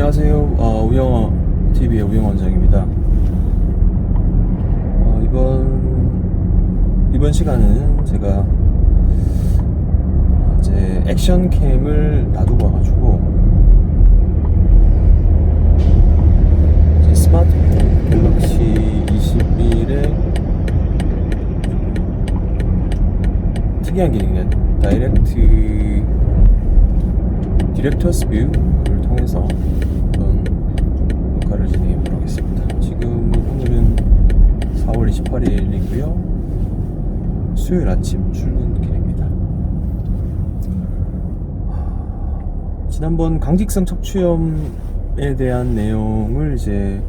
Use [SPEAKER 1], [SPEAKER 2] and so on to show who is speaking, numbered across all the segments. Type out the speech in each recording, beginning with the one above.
[SPEAKER 1] 안녕하세요. 우영어 TV의 우영 원장입니다. 이번 시간은 제가 이제 액션캠을 놔두고 와가지고 이제 스마트폰 갤럭시 21에 특이한 기능이네요. 디렉터스 뷰를 통해서 어떤 녹화를 진행해 보도록 하겠습니다. 오늘은 4월 28일이고요. 수요일 아침 출근길입니다. 지난번 강직성 척추염에 대한 내용을 이제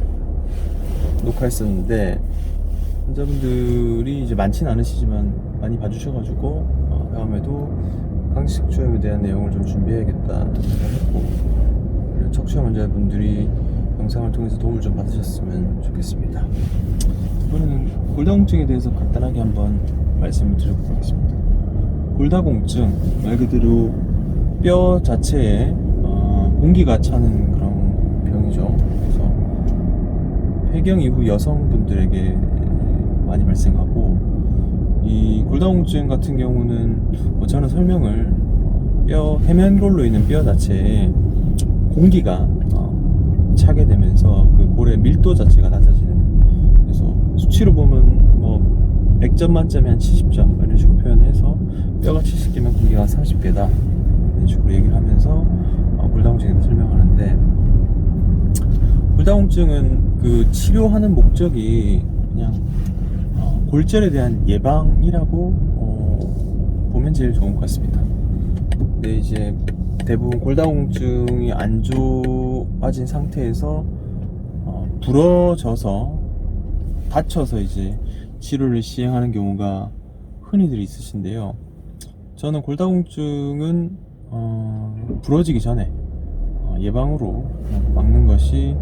[SPEAKER 1] 녹화했었는데 환자분들이 이제 많지는 않으시지만 많이 봐주셔가지고 다음에도 강직성 척추염에 대한 내용을 좀 준비해야겠다 생각했고, 척추염 환자분들이 영상을 통해서 도움을 좀 받으셨으면 좋겠습니다. 이번에는 골다공증에 대해서 간단하게 한번 말씀을 드려보도록 하겠습니다. 골다공증 말 그대로 뼈 자체에 공기가 차는 그런 병이죠. 그래서 폐경 이후 여성분들에게 많이 발생하고, 이 골다공증 같은 경우는 저는 설명을 뼈 해면골로 있는 뼈 자체에 공기가 차게 되면서 그 골의 밀도 자체가 낮아지는, 그래서 수치로 보면 뭐 100점 만점에 한 70점 이런 식으로 표현해서 뼈가 70개면 공기가 한 30개다 이런 식으로 얘기를 하면서 골다공증에 대해 설명하는데, 골다공증은 그 치료하는 목적이 그냥 골절에 대한 예방이라고 보면 제일 좋은 것 같습니다. 근데 이제 대부분 골다공증이 안 좋아진 상태에서 부러져서 다쳐서 이제 치료를 시행하는 경우가 흔히들 있으신데요. 저는 골다공증은 부러지기 전에 예방으로 막는 것이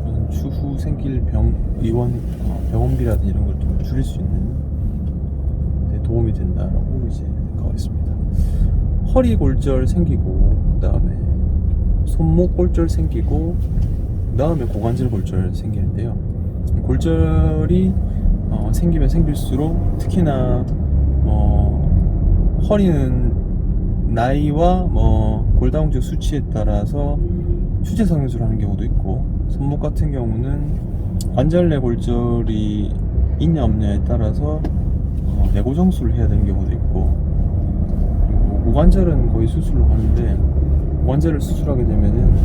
[SPEAKER 1] 그런 추후 생길 병원비라든지 이런 걸 좀 줄일 수 있는 데 도움이 된다라고 이제 생각하고 있습니다. 허리 골절 생기고, 그 다음에 손목 골절 생기고, 그 다음에 고관절 골절 생기는데요. 골절이 생기면 생길수록 특히나 허리는 나이와 골다공증 수치에 따라서 추체 성형술을 하는 경우도 있고, 손목 같은 경우는 관절내 골절이 있냐 없냐에 따라서 내고정술을 해야 되는 경우도 있고, 그리고 고관절은 거의 수술로 하는데, 고관절을 수술하게 되면은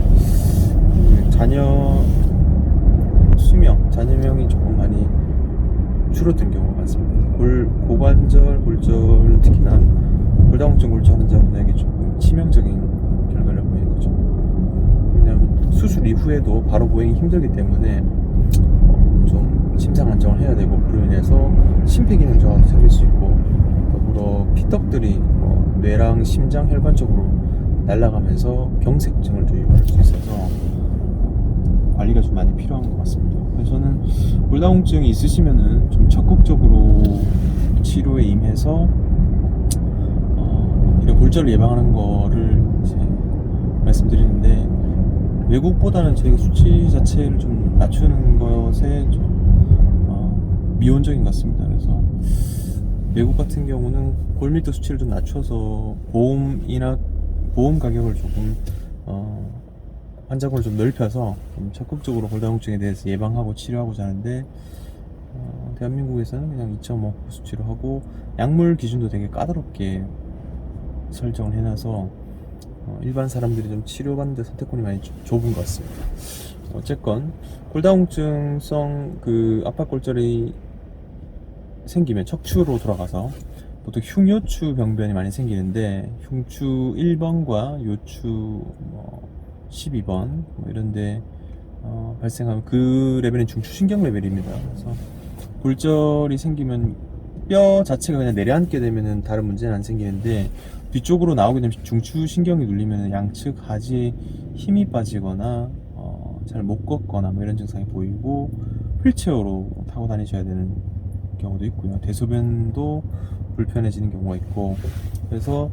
[SPEAKER 1] 자녀명이 조금 많이 줄어든 경우가 많습니다. 고관절 골절은 특히나 골다공증 골절 환자분에게 조금 치명적인 결과를 보이는 거죠. 왜냐하면 수술 이후에도 바로 보행이 힘들기 때문에 좀 심장 안정을 해야 되고, 그로 인해서 심폐기능 저하도 생길 수 있고, 더불어 피떡들이 뇌랑 심장 혈관 쪽으로 날아가면서 경색증을 또 유발할 수 있어서 관리가 좀 많이 필요한 것 같습니다. 그래서 저는 골다공증이 있으시면은 좀 적극적으로 치료에 임해서 이런 골절을 예방하는 거를 이제 말씀드리는데, 외국보다는 저희가 수치 자체를 좀 낮추는 것에 좀 미온적인 것 같습니다. 그래서 외국 같은 경우는 골밀도 수치를 좀 낮춰서 보험 가격을 조금 환자군을 좀 넓혀서 좀 적극적으로 골다공증에 대해서 예방하고 치료하고자 하는데, 대한민국에서는 그냥 2.5 수치로 하고, 약물 기준도 되게 까다롭게 설정을 해놔서 일반 사람들이 좀 치료받는 데 선택권이 많이 좁은 것 같습니다. 어쨌건 골다공증성 그 압박골절이 생기면 척추로 돌아가서 보통 흉요추 병변이 많이 생기는데, 흉추 1번과 요추 12번 이런데 발생하면 그 레벨은 중추신경 레벨입니다. 그래서 골절이 생기면 뼈 자체가 그냥 내려앉게 되면은 다른 문제는 안 생기는데, 뒤쪽으로 나오게 되면 중추신경이 눌리면 양측 하지에 힘이 빠지거나 잘 못 걷거나 이런 증상이 보이고, 휠체어로 타고 다니셔야 되는 경우도 있고요. 대소변도 불편해지는 경우가 있고, 그래서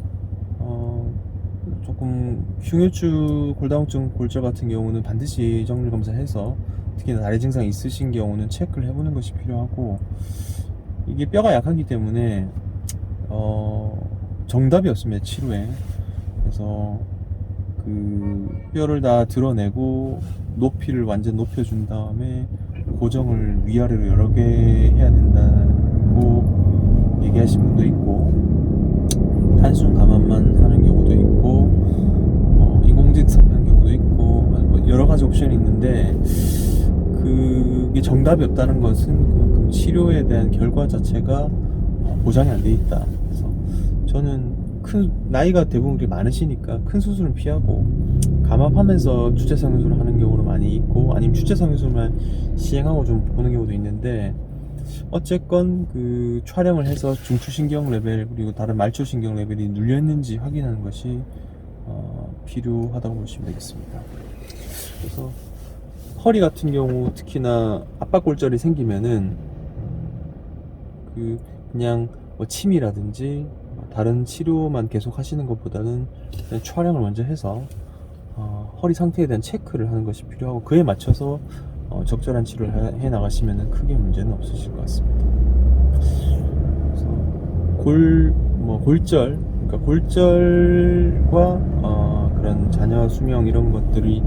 [SPEAKER 1] 조금 흉혈주 골다공증 골절 같은 경우는 반드시 정밀 검사해서 특히나 다리 증상이 있으신 경우는 체크를 해보는 것이 필요하고, 이게 뼈가 약하기 때문에 정답이 없습니다, 치료에. 그래서 그 뼈를 다 드러내고 높이를 완전 높여준 다음에 고정을 위아래로 여러 개 해야 된다고 얘기하신 분도 있고, 단순 감압만 하는 경우도 있고, 인공지능 하는 경우도 있고, 뭐 여러 가지 옵션이 있는데, 그게 정답이 없다는 것은 그만큼 치료에 대한 결과 자체가 보장이 안 돼 있다. 그래서 저는 나이가 대부분 그렇게 많으시니까 큰 수술은 피하고 감압하면서 추체성 수술을 하는 경우도 많이 있고, 아니면 추체성 수술만 시행하고 좀 보는 경우도 있는데, 어쨌건 그 촬영을 해서 중추신경 레벨 그리고 다른 말초신경 레벨이 눌려있는지 확인하는 것이 필요하다고 보시면 되겠습니다. 그래서 허리 같은 경우 특히나 압박골절이 생기면은 그냥 뭐 침이라든지 다른 치료만 계속 하시는 것보다는 그냥 촬영을 먼저 해서 허리 상태에 대한 체크를 하는 것이 필요하고, 그에 맞춰서 적절한 치료를 해 나가시면 크게 문제는 없으실 것 같습니다. 그래서 골절, 그러니까 골절과 그런 자녀 수명 이런 것들이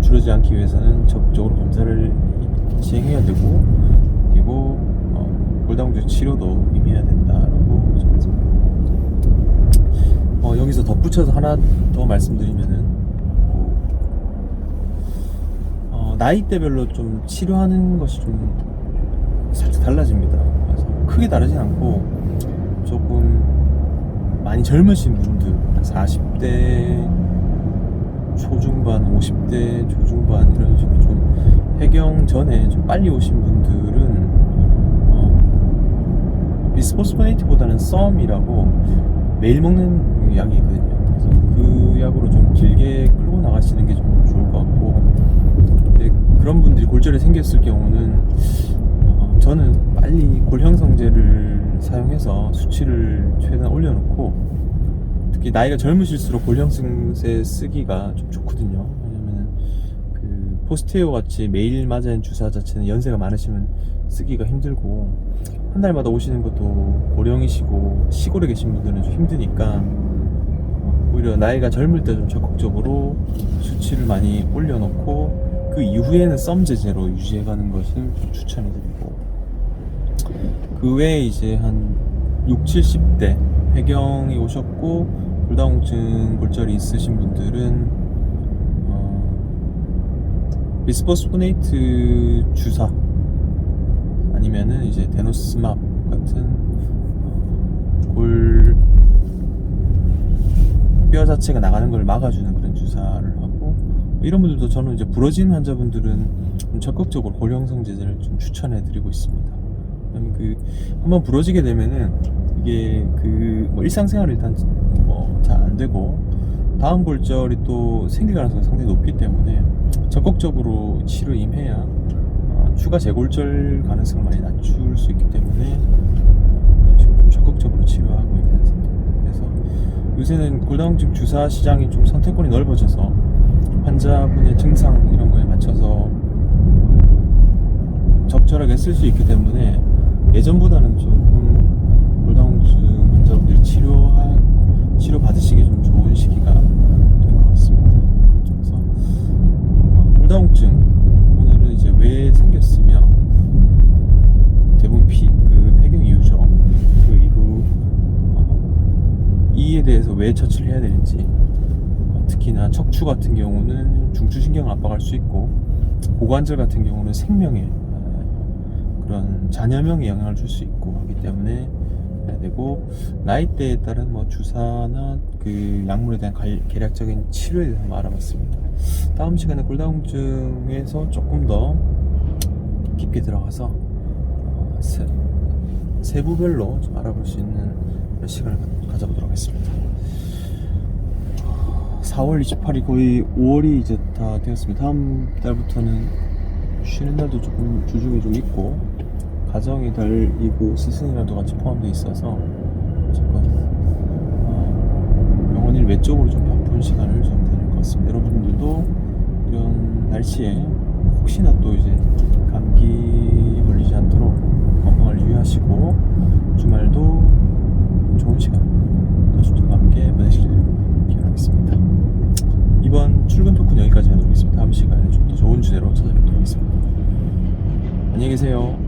[SPEAKER 1] 줄어들지 않기 위해서는 적극적으로 검사를 시행해야 되고, 그리고 골다공증 치료도 임해야 된다라고 말씀드립니다. 여기서 덧붙여서 하나 더 말씀드리면은, 나이대별로 좀 치료하는 것이 좀 살짝 달라집니다. 그래서 크게 다르진 않고, 조금 많이 젊으신 분들, 40대 초중반, 50대 초중반 이런 식으로 좀 폐경 전에 좀 빨리 오신 분들은 비스포스포네이트보다는 썸이라고 매일 먹는 약이 있거든요. 그래서 그 약으로 좀 길게 끌고 나가시는 게 좀 좋을 것 같고, 근데 그런 분들이 골절이 생겼을 경우는 저는 빨리 골형성제를 사용해서 수치를 최대한 올려놓고, 특히 나이가 젊으실수록 골형성제 쓰기가 좀 좋거든요. 왜냐면 그 포스테오 같이 매일 맞아야 하는 주사 자체는 연세가 많으시면 쓰기가 힘들고, 한 달마다 오시는 것도 고령이시고 시골에 계신 분들은 좀 힘드니까 오히려 나이가 젊을 때 좀 적극적으로 수치를 많이 올려놓고 그 이후에는 썸 제제로 유지해가는 것을 좀 추천해드리고, 그 외에 이제 한 60, 70대 폐경이 오셨고 골다공증 골절이 있으신 분들은 비스포스포네이트 주사 아니면은 이제 데노스맙 같은 뼈 자체가 나가는 걸 막아주는 그런 주사를 하고, 이런 분들도 저는 이제 부러진 환자분들은 좀 적극적으로 골형성제제를 좀 추천해드리고 있습니다. 왜냐면 한번 부러지게 되면은 이게 일상생활이 일단 잘 안 되고 다음 골절이 또 생길 가능성이 상당히 높기 때문에 적극적으로 치료 임해야 추가 재골절 가능성을 많이 낮출 수 있기 때문에 좀 적극적으로 치료하고 있는 상태입니다. 그래서 요새는 골다공증 주사 시장이 좀 선택권이 넓어져서 환자분의 증상 이런 거에 맞춰서 적절하게 쓸 수 있기 때문에 예전보다는 조금 골다공증 환자분들이 치료 받으시기 좀 좋은 시기가 된 것 같습니다. 그래서 골다공증 오늘은 이제 왜 생겼으며 대부분 폐경 이유죠. 그 이후 이에 대해서 왜 처치를 해야 되는지, 특히나 척추 같은 경우는 중추신경을 압박할 수 있고 고관절 같은 경우는 생명에 그런 잔여명에 영향을 줄 수 있고 하기 때문에 해야 되고, 나이대에 따른 주사나 그 약물에 대한 계략적인 치료에 대해서 한번 알아봤습니다. 다음 시간에 골다공증에서 조금 더 깊게 들어가서 세부별로 좀 알아볼 수 있는 시간을 가져보도록 하겠습니다. 4월 28일 거의 5월이 이제 다 되었습니다. 다음 달부터는 쉬는 날도 조금 주중에 좀 있고 가정의 달이고 스승이랑도 같이 포함되어 있어서 어쨌건 병원 일 외적으로 좀 바쁜 시간을 날씨에 혹시나 또 이제 감기 걸리지 않도록 건강을 유의하시고 주말도 좋은 시간 가족들과 함께 보내시길 기원하겠습니다. 이번 출근 토크는 여기까지 하도록 하겠습니다. 다음 시간에 좀 더 좋은 주제로 찾아뵙도록 하겠습니다. 안녕히 계세요.